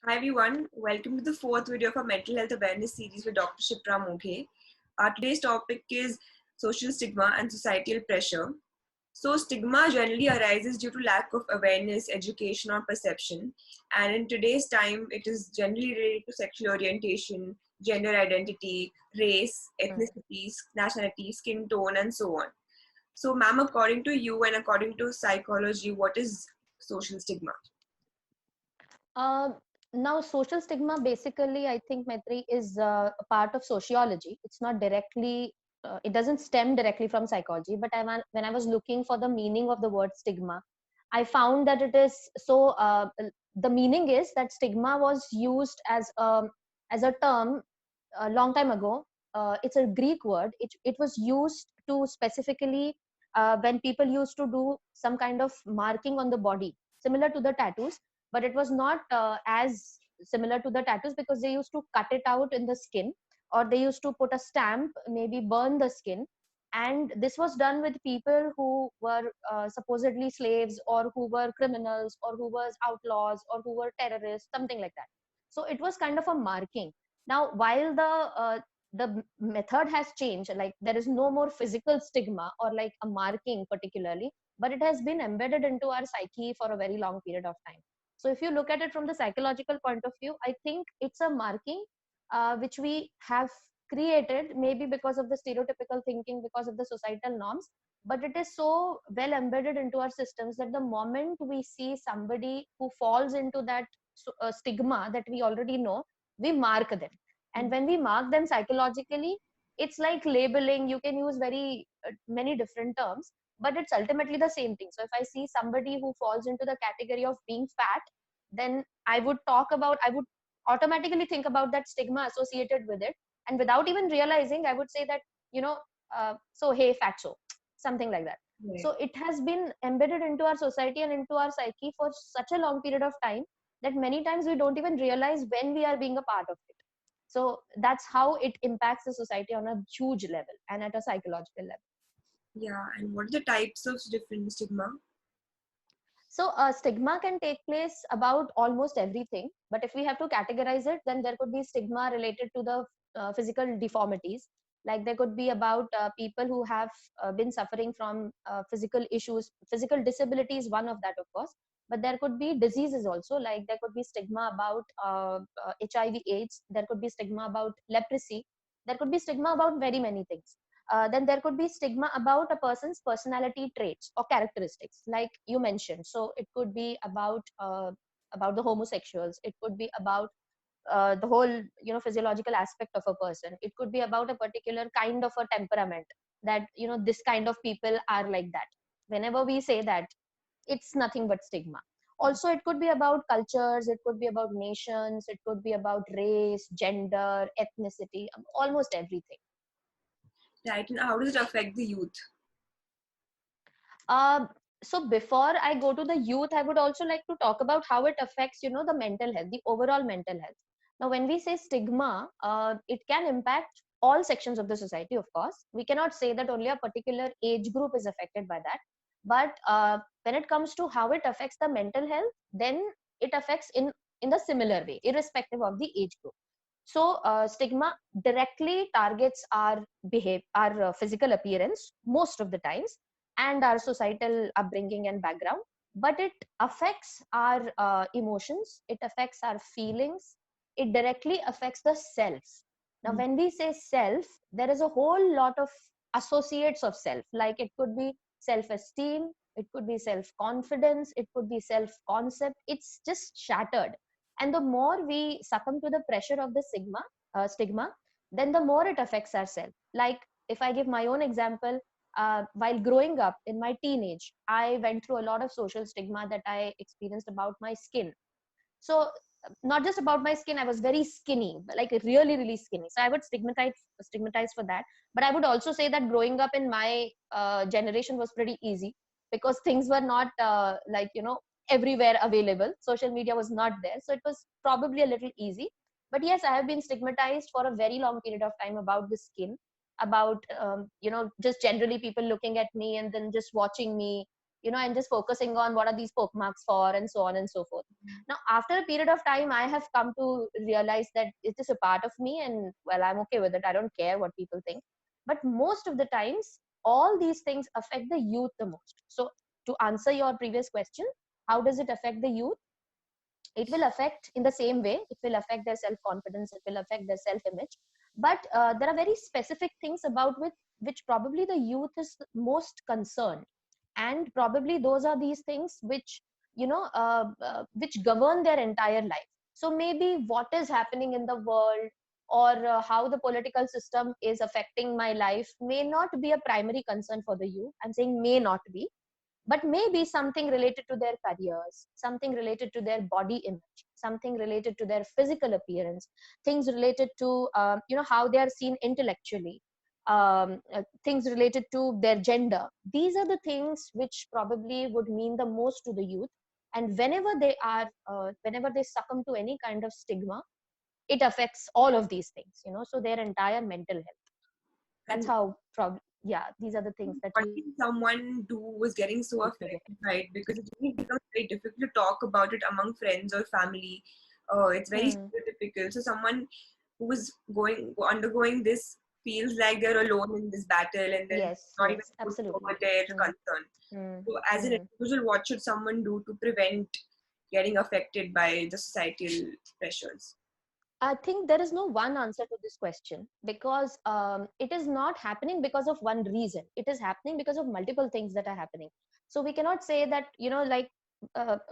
Hi everyone, welcome to the fourth video of our mental health awareness series with Dr. Shipra Moghe. Our today's topic is social stigma and societal pressure. So stigma generally arises due to lack of awareness, education or perception. And in today's time, it is generally related to sexual orientation, gender identity, race, ethnicities, nationality, skin tone and so on. So ma'am, according to you and according to psychology, what is social stigma? Uh, Now, social stigma basically, I think, Maitri, is a part of sociology. It's not directly, it doesn't stem directly from psychology. But when I was looking for the meaning of the word stigma, I found that it is so. The meaning is that stigma was used as a term a long time ago. It's a Greek word. It was used to specifically when people used to do some kind of marking on the body, similar to the tattoos, but it was not as similar to the tattoos because they used to cut it out in the skin, or they used to put a stamp, maybe burn the skin. And this was done with people who were supposedly slaves, or who were criminals, or who was outlaws, or who were terrorists, something like that. So it was kind of a marking. Now, while the method has changed, like there is no more physical stigma or like a marking particularly, but it has been embedded into our psyche for a very long period of time. So if you look at it from the psychological point of view, I think it's a marking which we have created, maybe because of the stereotypical thinking, because of the societal norms, but it is so well embedded into our systems that the moment we see somebody who falls into that stigma that we already know, we mark them. And when we mark them psychologically, it's like labeling. You can use very many different terms, but it's ultimately the same thing. So if I see somebody who falls into the category of being fat, then I would automatically think about that stigma associated with it. And without even realizing, I would say that, you know, so hey, fatso, something like that. Right. So it has been embedded into our society and into our psyche for such a long period of time that many times we don't even realize when we are being a part of it. So that's how it impacts the society on a huge level and at a psychological level. Yeah, and what are the types of different stigma? So stigma can take place about almost everything, but if we have to categorize it, then there could be stigma related to the physical deformities. Like there could be about people who have been suffering from physical issues. Physical disability is one of that, of course, but there could be diseases also. Like there could be stigma about HIV/AIDS. There could be stigma about leprosy. There could be stigma about very many things. Then there could be stigma about a person's personality traits or characteristics, like you mentioned. So it could be about the homosexuals. It could be about the whole, you know, physiological aspect of a person. It could be about a particular kind of a temperament, that, you know, this kind of people are like that. Whenever we say that, it's nothing but stigma. Also, it could be about cultures, it could be about nations, it could be about race, gender, ethnicity, almost everything. Right, and how does it affect the youth? Uh, so before I go to the youth, I would also like to talk about how it affects, you know, the mental health, the overall mental health. Now, when we say stigma, it can impact all sections of the society, of course. We cannot say that only a particular age group is affected by that. But when it comes to how it affects the mental health, then it affects in the similar way, irrespective of the age group. So stigma directly targets our our physical appearance most of the times, and our societal upbringing and background. But it affects our emotions, it affects our feelings, it directly affects the self. Now, Mm. when we say self, there is a whole lot of associates of self, like it could be self esteem, it could be self confidence, it could be self concept. It's just shattered. And the more we succumb to the pressure of the stigma, then the more it affects ourselves. Like if I give my own example, while growing up in my teenage, I went through a lot of social stigma that I experienced about my skin. So not just about my skin, I was very skinny, like really, really skinny. So I would stigmatize for that. But I would also say that growing up in my generation was pretty easy, because things were not like, you know, everywhere available. Social media was not there, so it was probably a little easy. But yes, I have been stigmatized for a very long period of time about the skin, about you know, just generally people looking at me and then just watching me. and just focusing on what are these poke marks for and so on and so forth. Now, after a period of time, I have come to realize that it is a part of me, and well, I'm okay with it. I don't care what people think. But most of the times, all these things affect the youth the most. So, to answer your previous question, how does it affect the youth? It will affect in the same way. It will affect their self confidence, it will affect their self image, but there are very specific things about which probably the youth is most concerned, and probably those are these things which govern their entire life. So maybe what is happening in the world, or how the political system is affecting my life, may not be a primary concern for the youth. I'm saying may not be, but maybe something related to their careers, something related to their body image, something related to their physical appearance, things related to how they are seen intellectually, things related to their gender. These are the things which probably would mean the most to the youth. And whenever they succumb to any kind of stigma, it affects all of these things, so their entire mental health. That's And how yeah, these are the things that what can someone do who is getting so youth may get. affected by it? Because it really becomes very difficult to talk about it among friends or family. It's very Hmm. stereotypical. So someone who is undergoing this feels like they're alone in this battle, and then Yes, not even yes, put absolutely. forward their Mm, concern. mm, So as an mm. individual, what should someone do to prevent getting affected by the societal pressures? I think there is no one answer to this question, because it is not happening because of one reason. It is happening because of multiple things that are happening. So we cannot say that, like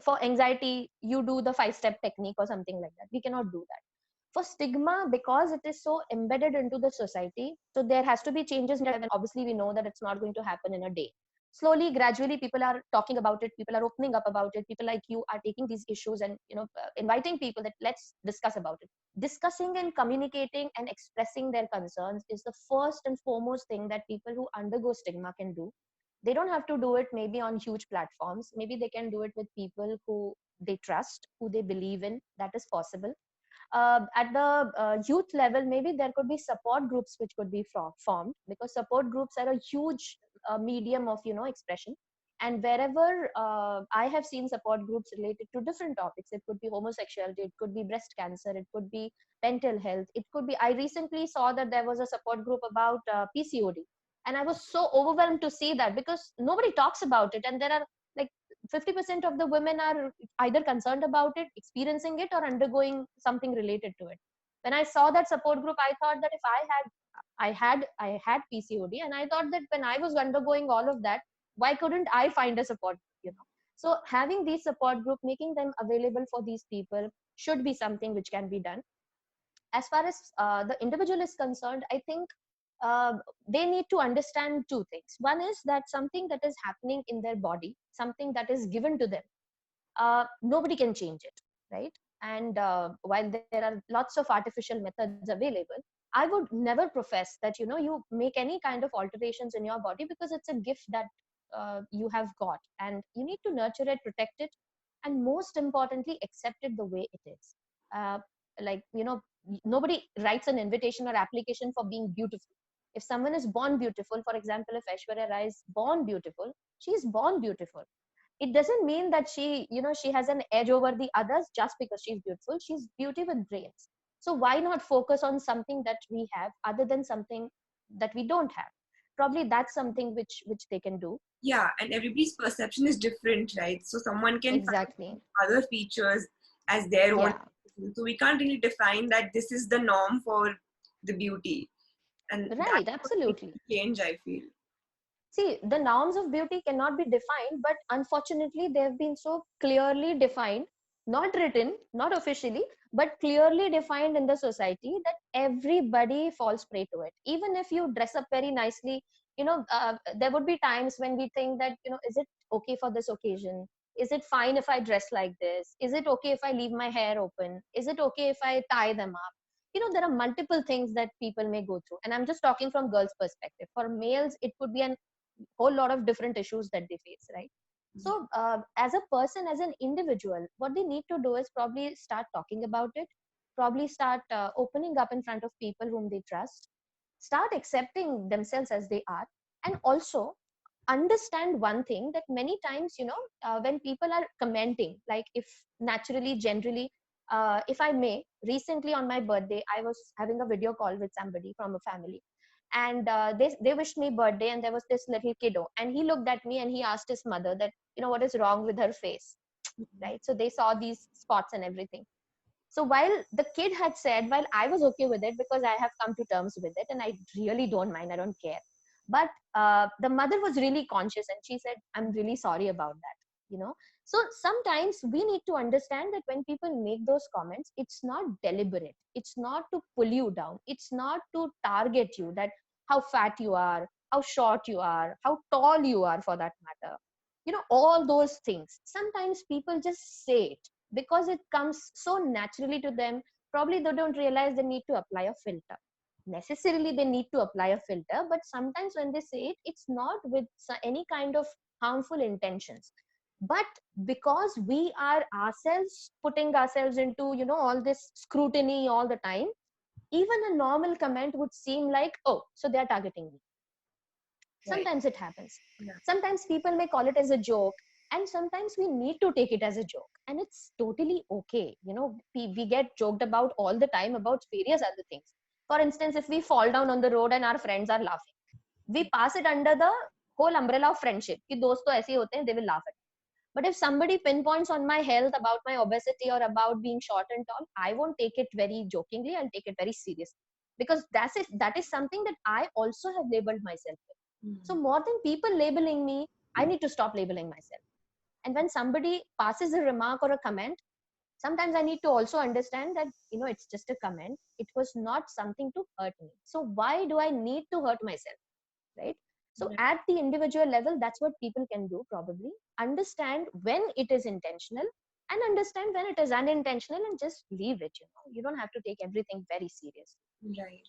for anxiety, you do the 5-step technique or something like that. We cannot do that. For stigma, because it is so embedded into the society, so there has to be changes in it. And obviously, we know that it's not going to happen in a day. Slowly, gradually, people are talking about it, people are opening up about it, people like you are taking these issues and inviting people that let's discuss about it. Discussing and communicating and expressing their concerns is the first and foremost thing that people who undergo stigma can do. They don't have to do it maybe on huge platforms. Maybe they can do it with people who they trust, who they believe in. That is possible. At the youth level, maybe there could be support groups which could be formed, because support groups are a huge medium of expression. And wherever I have seen support groups related to different topics, it could be homosexuality, it could be breast cancer, it could be mental health, it could be, I recently saw that there was a support group about PCOD, and I was so overwhelmed to see that, because nobody talks about it, and there are like 50% of the women are either concerned about it, experiencing it, or undergoing something related to it. When I saw that support group, I thought that if I had PCOD, and I thought that when I was undergoing all of that, why couldn't I find a support? So having these support group, making them available for these people, should be something which can be done. As far as the individual is concerned, I think uh, they need to understand two things. One is that something that is happening in their body, something that is given to them, nobody can change it, right? And while there are lots of artificial methods available, I would never profess that you make any kind of alterations in your body, because it's a gift that you have got, and you need to nurture it, protect it, and most importantly, accept it the way it is. uh, like nobody writes an invitation or application for being beautiful. If someone is born beautiful, for example, if Aishwarya Rai is born beautiful, she is born beautiful. It doesn't mean that she has an edge over the others just because she's beautiful. She's beauty with brains. So why not focus on something that we have other than something that we don't have? Probably that's something which they can do. Yeah, and everybody's perception is different, right? So someone can Exactly. find other features as their own. Yeah. So we can't really define that this is the norm for the beauty. And Right, that's what needs absolutely. to change, I feel. See, the norms of beauty cannot be defined, but unfortunately, they've been so clearly defined, not written, not officially, but clearly defined in the society, that everybody falls prey to it. Even if you dress up very nicely, there would be times when we think that, is it okay for this occasion? Is it fine if I dress like this? Is it okay if I leave my hair open? Is it okay if I tie them up? There are multiple things that people may go through. And I'm just talking from girls' perspective. For males, it could be an whole lot of different issues that they face, right? So as a person, as an individual, what they need to do is probably start talking about it, probably start opening up in front of people whom they trust, start accepting themselves as they are, and also understand one thing, that many times, when people are commenting, like if naturally, generally, if I may, recently on my birthday, I was having a video call with somebody from a family, and they wished me birthday, and there was this little kiddo, and he looked at me and he asked his mother that, what is wrong with her face, right? So they saw these spots and everything. So while the kid had said, while I was okay with it because I have come to terms with it and I really don't mind, I don't care. But the mother was really conscious and she said, I'm really sorry about that. So sometimes we need to understand that when people make those comments, it's not deliberate. It's not to pull you down. It's not to target you, that how fat you are, how short you are, how tall you are for that matter. All those things. Sometimes people just say it because it comes so naturally to them. Probably they don't realize they need to apply a filter. Necessarily they need to apply a filter, but sometimes when they say it, it's not with any kind of harmful intentions, but because we are ourselves putting ourselves into all this scrutiny all the time. Even a normal comment would seem like, oh, so they are targeting me. Right. Sometimes it happens. Yeah. Sometimes people may call it as a joke, and sometimes we need to take it as a joke, and it's totally okay. We get joked about all the time about various other things. For instance, if we fall down on the road and our friends are laughing, we pass it under the whole umbrella of friendship कि दोस्त तो ऐसे ही होते हैं, they will laugh at it. But if somebody pinpoints on my health, about my obesity, or about being short and tall, I won't take it very jokingly. I'll take it very seriously, because that is something that I also have labeled myself with. So more than people labeling me, I need to stop labeling myself. And when somebody passes a remark or a comment, sometimes I need to also understand that, it's just a comment. It was not something to hurt me. So why do I need to hurt myself? Right? So Right. at the individual level, that's what people can do, probably. Understand when it is intentional and understand when it is unintentional, and just leave it. You don't have to take everything very seriously. Right.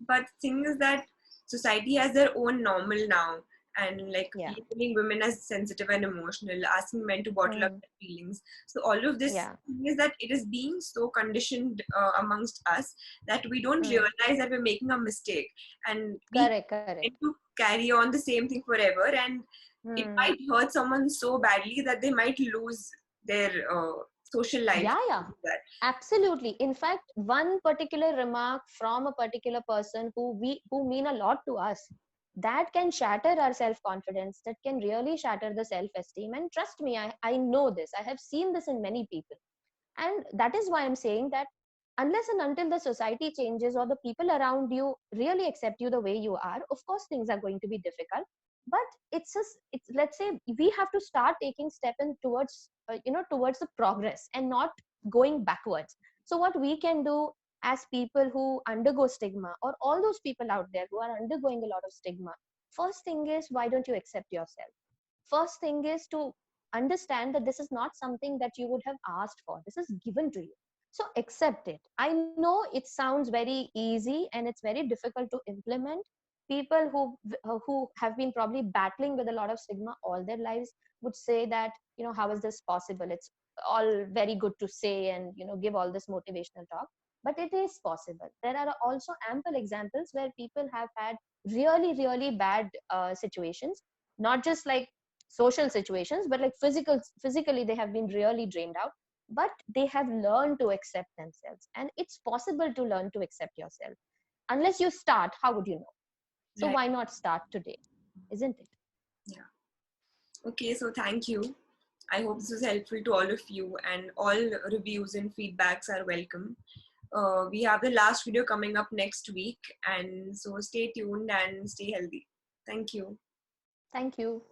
But thing is that society has their own normal now, and like Yeah. labeling women as sensitive and emotional, asking men to bottle up Mm. their feelings. So all of this Yeah. thing is that it is being so conditioned amongst us that we don't Mm. realize that we're making a mistake, and we Correct. Correct. tend to carry on the same thing forever, and it Mm. might hurt someone so badly that they might lose their social life. Yeah. Yeah. That. Absolutely. In fact, one particular remark from a particular person who mean a lot to us, that can shatter our self-confidence, that can really shatter the self-esteem. And trust me, I know this. I have seen this in many people. And that is why I'm saying that unless and until the society changes or the people around you really accept you the way you are, of course things are going to be difficult. But it's, let's say, we have to start taking step in towards towards the progress and not going backwards. So what we can do as people who undergo stigma, or all those people out there who are undergoing a lot of stigma, first thing is, why don't you accept yourself? First thing is to understand that this is not something that you would have asked for. This is given to you. So accept it. I know it sounds very easy and it's very difficult to implement. People who have been probably battling with a lot of stigma all their lives would say that, how is this possible? It's all very good to say and, give all this motivational talk, but it is possible. There are also ample examples where people have had really, really bad situations, not just like social situations, but like physically they have been really drained out, but they have learned to accept themselves. And it's possible to learn to accept yourself. Unless you start, how would you know? So Right. why not start today, isn't it? Yeah. Okay, so thank you. I hope this was helpful to all of you, and all reviews and feedbacks are welcome. We have the last video coming up next week, and so stay tuned and stay healthy. Thank you. Thank you.